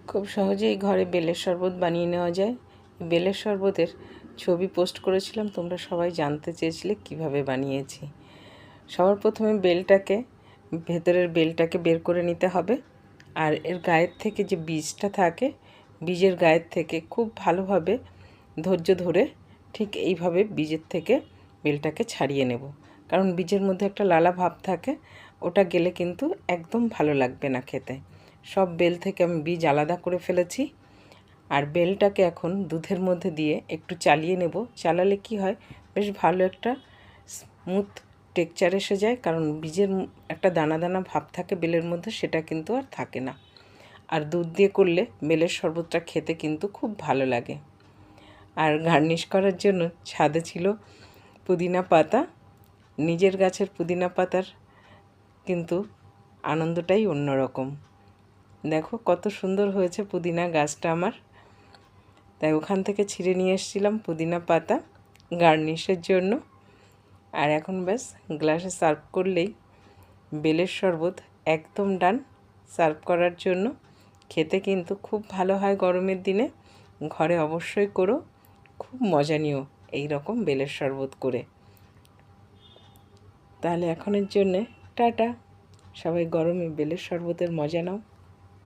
খুব সহজেই ঘরে বেলের শরবত বানিয়ে নেওয়া যায়। বেলের শরবতের ছবি পোস্ট করেছিলাম, তোমরা সবাই জানতে চেয়েছিলে কিভাবে বানিয়েছি। সবার প্রথমে ভেতরের বেলটাকে বের করে নিতে হবে। আর এর গায়ের থেকে যে বীজটা থাকে, বীজের গায়ের থেকে খুব ভালোভাবে ধৈর্য ধরে ঠিক এইভাবে বীজের থেকে বেলটাকে ছাড়িয়ে নেব। কারণ বীজের মধ্যে একটা লালা ভাব থাকে, ওটা গেলে কিন্তু একদম ভালো লাগবে না খেতে। সব বেল থেকে আমি বীজ আলাদা করে ফেলেছি। আর বেলটাকে এখন দুধের মধ্যে দিয়ে একটু চালিয়ে নেব। চালালে কি হয়, বেশ ভালো একটা স্মুথ টেক্সচার এসে যায়। কারণ বীজের একটা দানা দানা ভাব থাকে বেলের মধ্যে, সেটা কিন্তু আর থাকে না। আর দুধ দিয়ে করলে বেলের শরবতটা খেতে কিন্তু খুব ভালো লাগে। আর গার্নিশ করার জন্য ছাদে ছিল পুদিনা পাতা। নিজের গাছের পুদিনা পাতার কিন্তু আনন্দটাই অন্যরকম। দেখো কত সুন্দর হয়েছে পুদিনা গাছটা আমার। তাই ওখান থেকে ছিঁড়ে নিয়ে এসেছিলাম পুদিনা পাতা গার্নিশের জন্য। আর এখন ব্যাস গ্লাসে সার্ভ করলেই বেলের শরবত একদম ডান। সার্ভ করার জন্য খেতে কিন্তু খুব ভালো হয় গরমের দিনে। ঘরে অবশ্যই করো, খুব মজা নিও এই রকম বেলের শরবত করে। তাহলে এখনের জন্যে টাটা। সবাই গরমে বেলের শরবতের মজা নাও।